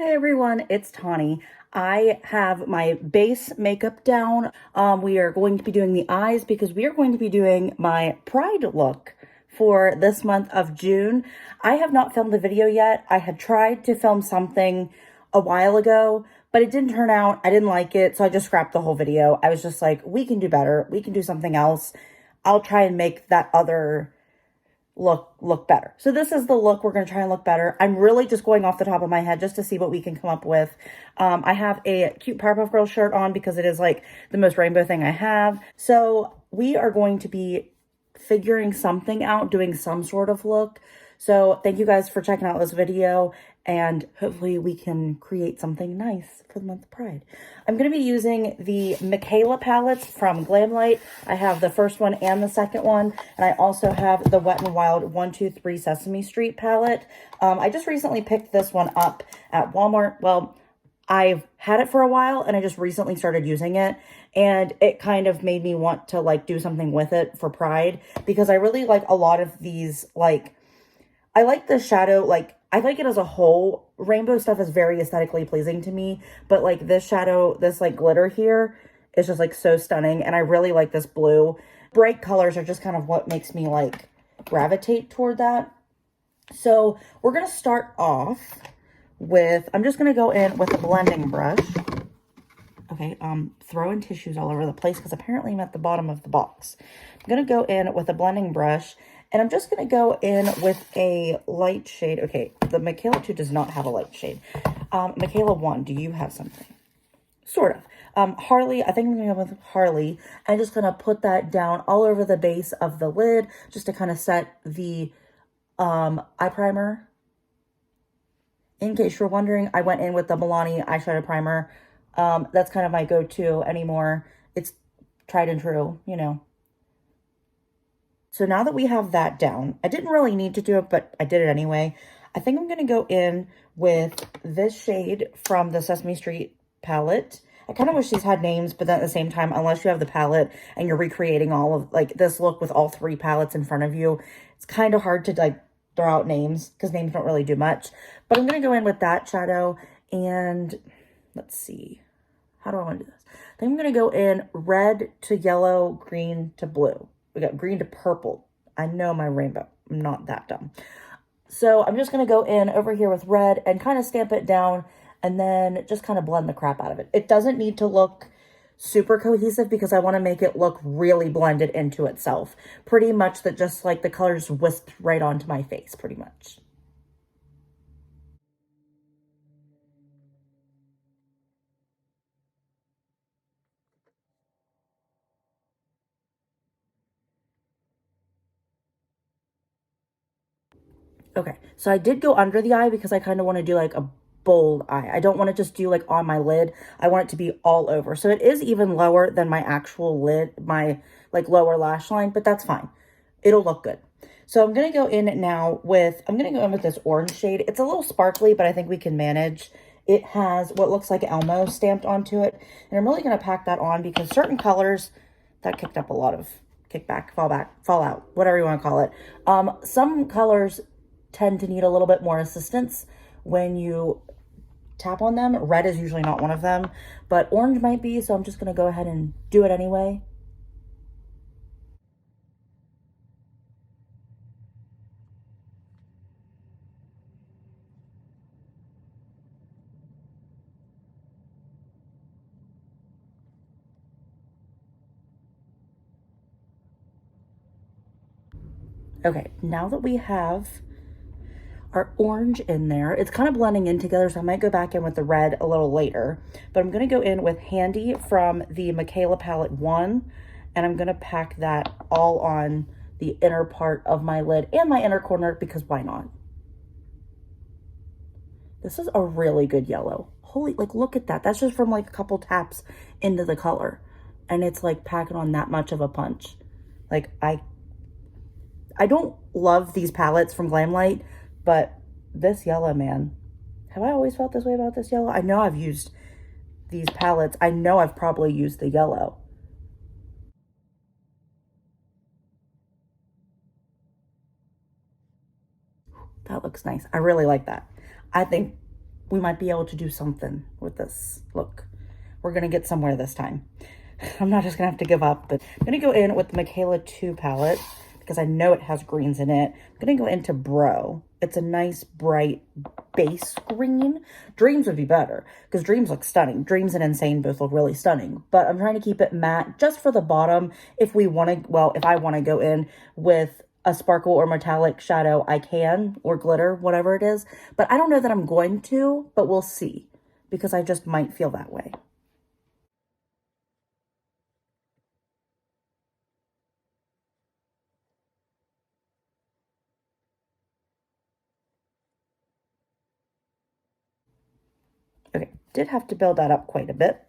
Hi everyone, it's Tawny. I have my base makeup down. We are going to be doing the eyes because we are going to be doing my Pride look for this month of June. I have not filmed the video yet. I had tried to film something a while ago, but it didn't turn out. I didn't like it, so I just scrapped the whole video. I was just like, we can do better. We can do something else. I'll try and make that other look better. So this is the look we're going to try and look better. I'm really just going off the top of my head just to see what we can come up with. I have a cute Powerpuff Girls shirt on because it is like the most rainbow thing I have. So we are going to be figuring something out, doing some sort of look. So thank you guys for checking out this video, and hopefully we can create something nice for the month of Pride. I'm going to be using the Michaela palettes from Glamlite. I have the first one and the second one, and I also have the Wet n Wild 123 Sesame Street palette. I just recently picked this one up at Walmart. Well, I've had it for a while and I just recently started using it, and it kind of made me want to like do something with it for Pride because I really like a lot of these, like, I like the shadow, like, I like it as a whole. Rainbow stuff is very aesthetically pleasing to me, but like this shadow, this like glitter here is just like so stunning, and I really like this blue. Bright colors are just kind of what makes me like gravitate toward that. So we're going to start off with, I'm just going to go in with a blending brush. Okay, throwing tissues all over the place because apparently I'm at the bottom of the box. I'm going to go in with a blending brush, and I'm just going to go in with a light shade. Okay, the Michaela 2 does not have a light shade. Michaela 1, do you have something? Sort of. Harley, I think I'm going to go with Harley. I'm just going to put that down all over the base of the lid just to kind of set the eye primer. In case you're wondering, I went in with the Milani eyeshadow primer. That's kind of my go-to anymore. It's tried and true, you know. So now that we have that down, I didn't really need to do it, but I did it anyway. I think I'm going to go in with this shade from the Sesame Street palette. I kind of wish these had names, but then at the same time, unless you have the palette and you're recreating all of like this look with all three palettes in front of you, it's kind of hard to like throw out names because names don't really do much. But I'm going to go in with that shadow, and let's see. How do I want to do this? I think I'm going to go in red to yellow, green to blue. We got green to purple. I know my rainbow. I'm not that dumb. So I'm just going to go in over here with red and kind of stamp it down and then just kind of blend the crap out of it. It doesn't need to look super cohesive because I want to make it look really blended into itself. Pretty much that just like the colors whisked right onto my face, pretty much. Okay, so I did go under the eye because I kind of want to do like a bold eye. I don't want to just do like on my lid. I want it to be all over. So it is even lower than my actual lid, my like lower lash line, but that's fine. It'll look good. So I'm going to go in now with, I'm going to go in with this orange shade. It's a little sparkly, but I think we can manage. It has what looks like Elmo stamped onto it. And I'm really going to pack that on because certain colors, that kicked up a lot of kickback, fall out, whatever you want to call it. Some colors tend to need a little bit more assistance when you tap on them. Red is usually not one of them, but orange might be, so I'm just going to go ahead and do it anyway. Okay, now that we have our orange in there, it's kind of blending in together, so I might go back in with the red a little later, but I'm going to go in with Handy from the Michaela palette 1, and I'm going to pack that all on the inner part of my lid and my inner corner because why not? This is a really good yellow. Holy, like, look at that. That's just from like a couple taps into the color, and it's like packing on that much of a punch. Like, I don't love these palettes from Glamlite, but this yellow, man. Have I always felt this way about this yellow? I know I've used these palettes. I know I've probably used the yellow. That looks nice. I really like that. I think we might be able to do something with this look. We're going to get somewhere this time. I'm not just going to have to give up, but I'm going to go in with the Michaela 2 palette because I know it has greens in it. I'm going to go into Bro. It's a nice, bright base green. Dreams would be better because Dreams look stunning. Dreams and Insane both look really stunning, but I'm trying to keep it matte just for the bottom. If we want to, well, if I want to go in with a sparkle or metallic shadow, I can, or glitter, whatever it is. But I don't know that I'm going to, but we'll see because I just might feel that way. Okay, did have to build that up quite a bit,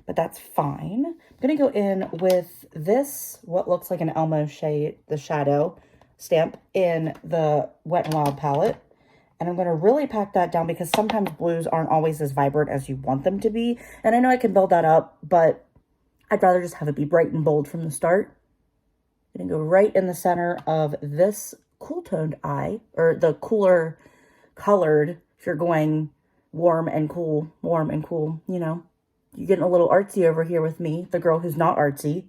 but that's fine. I'm gonna go in with this, what looks like an Elmo shade, the shadow stamp in the Wet n Wild palette. And I'm gonna really pack that down because sometimes blues aren't always as vibrant as you want them to be. And I know I can build that up, but I'd rather just have it be bright and bold from the start. I'm gonna go right in the center of this cool toned eye, or the cooler colored, if you're going warm and cool, you know. You're getting a little artsy over here with me, the girl who's not artsy.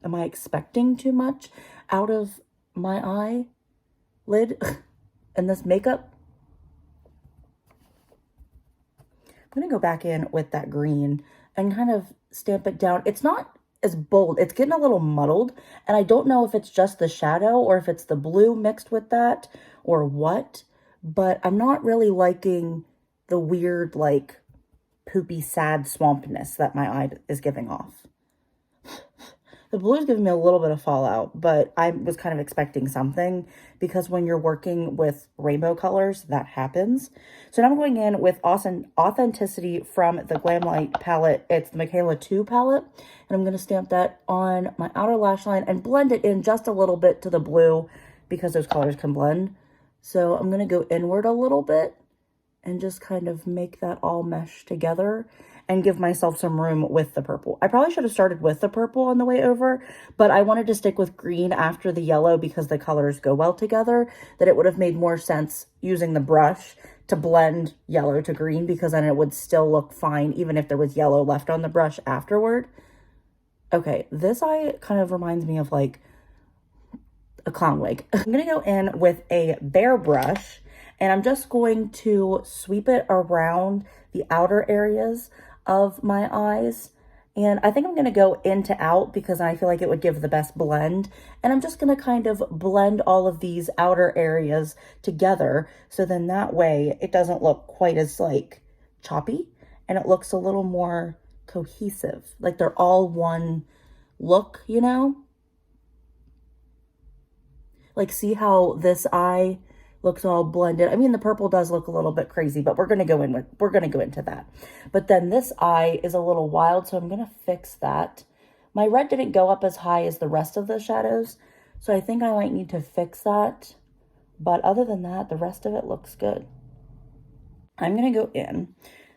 Am I expecting too much out of my eyelid and this makeup? I'm going to go back in with that green and kind of stamp it down. It's not as bold. It's getting a little muddled, and I don't know if it's just the shadow or if it's the blue mixed with that or what, but I'm not really liking the weird, like, poopy, sad swampness that my eye is giving off. The blue is giving me a little bit of fallout, but I was kind of expecting something because when you're working with rainbow colors, that happens. So now I'm going in with Authenticity from the Glamlite palette. It's the Michaela 2 palette, and I'm going to stamp that on my outer lash line and blend it in just a little bit to the blue because those colors can blend. So I'm going to go inward a little bit and just kind of make that all mesh together and give myself some room with the purple. I probably should have started with the purple on the way over, but I wanted to stick with green after the yellow because the colors go well together, that it would have made more sense using the brush to blend yellow to green because then it would still look fine even if there was yellow left on the brush afterward. Okay, this eye kind of reminds me of like a clown wig. I'm gonna go in with a Bear brush and I'm just going to sweep it around the outer areas of my eyes. And I think I'm going to go in to out because I feel like it would give the best blend. And I'm just going to kind of blend all of these outer areas together. So then that way it doesn't look quite as like choppy and it looks a little more cohesive. Like they're all one look, you know? Like see how this eye looks all blended. I mean, the purple does look a little bit crazy, but we're going to go into that. But then this eye is a little wild, so I'm going to fix that. My red didn't go up as high as the rest of the shadows, so I think I might need to fix that. But other than that, the rest of it looks good. I'm going to go in.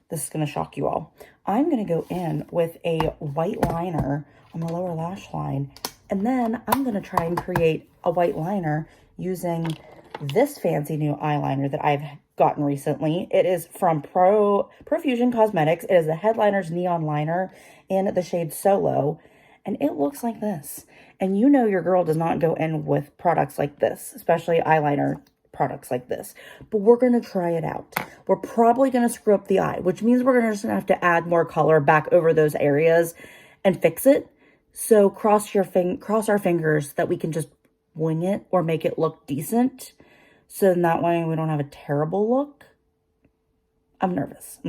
This is going to shock you all. I'm going to go in with a white liner on the lower lash line, and then I'm going to try and create a white liner using this fancy new eyeliner that I've gotten recently. It is from Profusion Cosmetics. It is the Headliners Neon Liner in the shade Solo, and it looks like this. And you know your girl does not go in with products like this, especially eyeliner products like this. But we're going to try it out. We're probably going to screw up the eye, which means we're just going to have to add more color back over those areas and fix it. So cross our fingers that we can just wing it or make it look decent. So in that way, we don't have a terrible look. I'm nervous.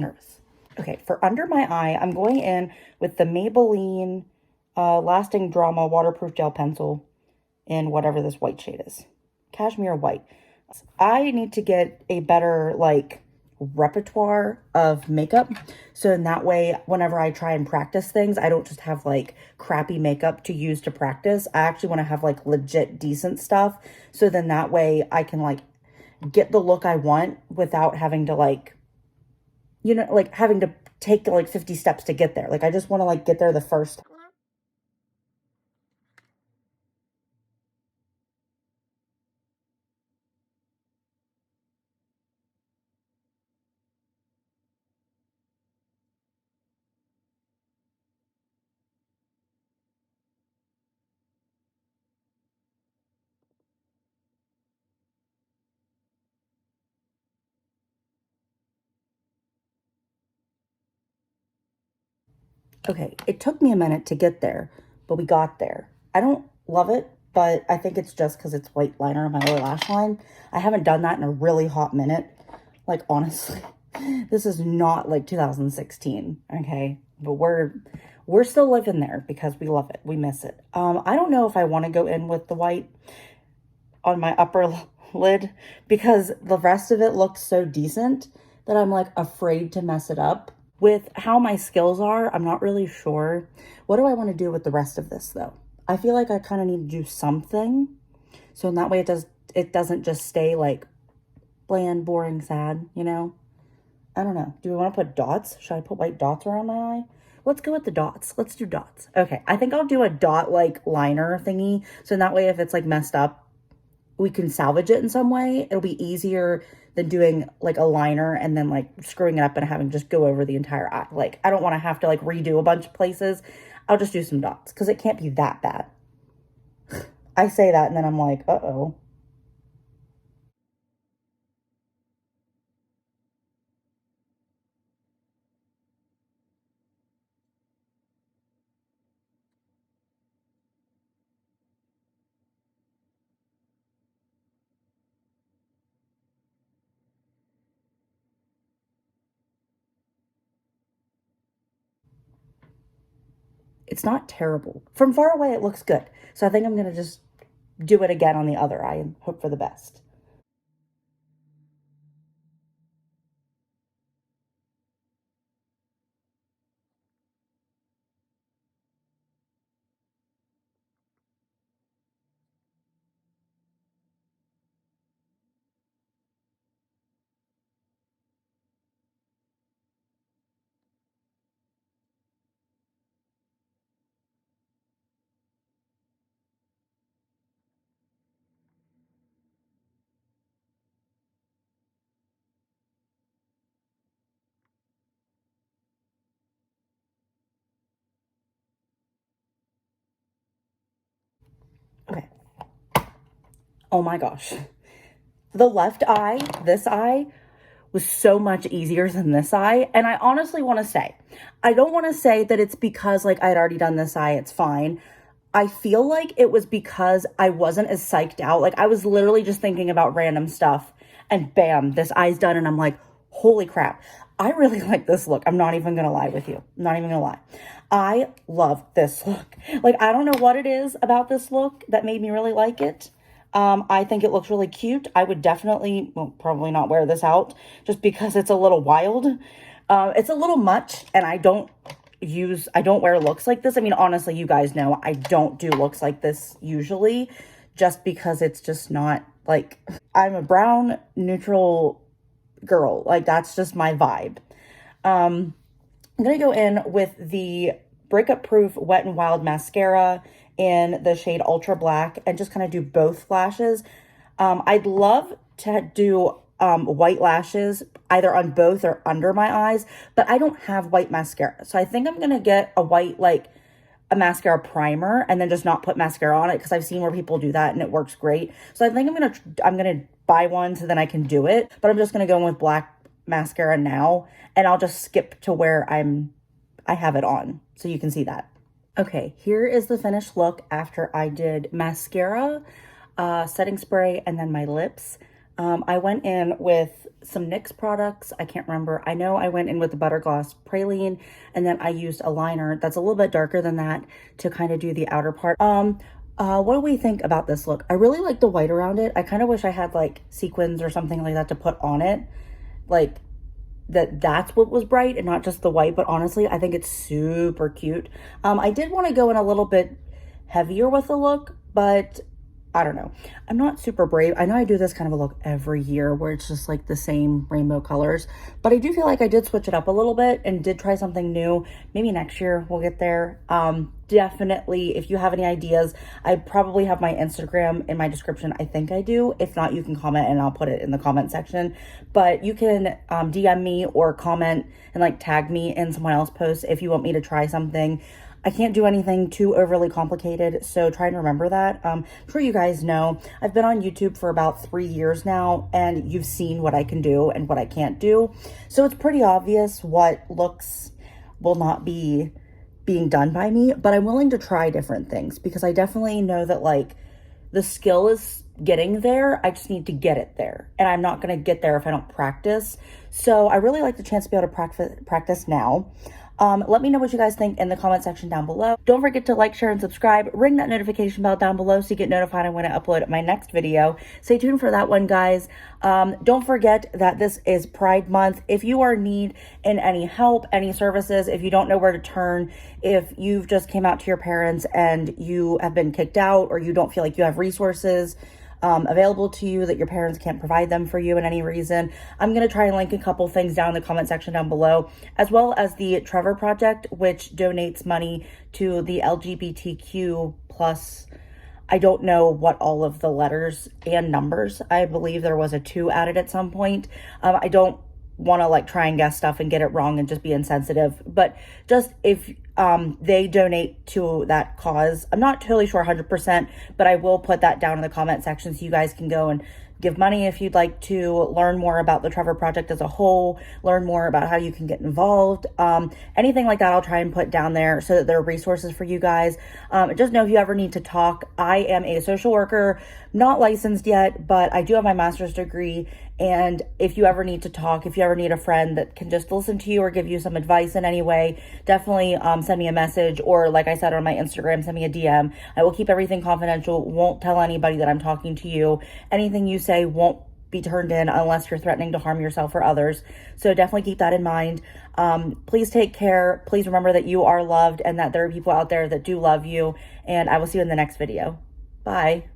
Okay, for under my eye, I'm going in with the Maybelline Lasting Drama Waterproof Gel Pencil in whatever this white shade is. Cashmere White. I need to get a better, like, repertoire of makeup. So in that way, whenever I try and practice things, I don't just have, like, crappy makeup to use to practice. I actually want to have, like, legit decent stuff. So then that way I can, like, get the look I want without having to, like, you know, like, having to take, like, 50 steps to get there. Like, I just want to, like, get there the first time. Okay, it took me a minute to get there, but we got there. I don't love it, but I think it's just because it's white liner on my lower lash line. I haven't done that in a really hot minute. Like, honestly, this is not like 2016, okay? But we're still living there because we love it. We miss it. I don't know if I want to go in with the white on my upper lid because the rest of it looks so decent that I'm like afraid to mess it up. With how my skills are, I'm not really sure. What do I want to do with the rest of this though? I feel like I kind of need to do something. So in that way it doesn't just stay like bland, boring, sad, you know? I don't know. Do we want to put dots? Should I put white dots around my eye? Let's go with the dots. Let's do dots. Okay, I think I'll do a dot like liner thingy. So in that way, if it's like messed up, we can salvage it in some way. It'll be easier than doing like a liner and then like screwing it up and having just go over the entire eye. Like, I don't want to have to like redo a bunch of places. I'll just do some dots because it can't be that bad. I say that and then I'm like, uh-oh. It's not terrible. From far away, it looks good. So I think I'm going to just do it again on the other eye and hope for the best. Okay. Oh my gosh. The left eye, this eye, was so much easier than this eye. And I honestly want to say, I don't want to say that it's because like I had already done this eye, it's fine. I feel like it was because I wasn't as psyched out. Like I was literally just thinking about random stuff and bam, this eye's done. And I'm like, holy crap. I really like this look. I'm not even going to lie with you. I'm not even going to lie. I love this look. Like, I don't know what it is about this look that made me really like it. I think it looks really cute. I would definitely, well, probably not wear this out just because it's a little wild. It's a little much and I don't wear looks like this. I mean, honestly, you guys know I don't do looks like this usually just because it's just not like, I'm a brown neutral girl. Like that's just my vibe. I'm going to go in with the Breakup Proof Wet n Wild mascara in the shade Ultra Black and just kind of do both lashes. I'd love to do white lashes either on both or under my eyes, but I don't have white mascara. So I think I'm going to get a white, like a mascara primer and then just not put mascara on it because I've seen where people do that and it works great. So I think I'm going to buy one so then I can do it, but I'm just going to go in with black mascara now and I'll just skip to where I have it on so you can see that. Okay, here is the finished look after I did mascara, setting spray, and then my lips. I went in with some NYX products. I can't remember. I know I went in with the Butter Gloss Praline, and then I used a liner that's a little bit darker than that to kind of do the outer part. What do we think about this look? I really like the white around it. I kind of wish I had like sequins or something like that to put on it. Like that's what was bright and not just the white, but honestly, I think it's super cute. I did want to go in a little bit heavier with the look, but I don't know. I'm not super brave. I know I do this kind of a look every year where it's just like the same rainbow colors, but I do feel like I did switch it up a little bit and did try something new. Maybe next year we'll get there. Definitely, if you have any ideas, I probably have my Instagram in my description. I think I do. If not, you can comment and I'll put it in the comment section. But you can DM me or comment and like tag me in someone else's post if you want me to try something. I can't do anything too overly complicated, so try and remember that. I'm sure you guys know, I've been on YouTube for about 3 years now, and you've seen what I can do and what I can't do. So it's pretty obvious what looks will not be being done by me, but I'm willing to try different things because I definitely know that like the skill is getting there. I just need to get it there. And I'm not going to get there if I don't practice. So I really like the chance to be able to practice now. Let me know what you guys think in the comment section down below. Don't forget to like, share, and subscribe. Ring that notification bell down below so you get notified when I upload my next video. Stay tuned for that one, guys. Don't forget that this is Pride Month. If you are in need in any help, any services, if you don't know where to turn, if you've just came out to your parents and you have been kicked out, or you don't feel like you have resources available to you that your parents can't provide them for you in any reason, I'm going to try and link a couple things down in the comment section down below, as well as the Trevor Project, which donates money to the LGBTQ plus, I don't know what all of the letters and numbers. I believe there was a 2 added at some point. I don't want to like try and guess stuff and get it wrong and just be insensitive, but just if they donate to that cause, I'm not totally sure 100%, but I will put that down in the comment section so you guys can go and give money if you'd like to learn more about the Trevor Project as a whole, learn more about how you can get involved. Anything like that, I'll try and put down there so that there are resources for you guys. Just know if you ever need to talk, I am a social worker, not licensed yet, but I do have my master's degree. And if you ever need to talk, if you ever need a friend that can just listen to you or give you some advice in any way, definitely send me a message, or like I said on my Instagram, send me a DM. I will keep everything confidential, won't tell anybody that I'm talking to you. Anything you say won't be turned in unless you're threatening to harm yourself or others. So definitely keep that in mind. Please take care. Please remember that you are loved and that there are people out there that do love you. And I will see you in the next video. Bye.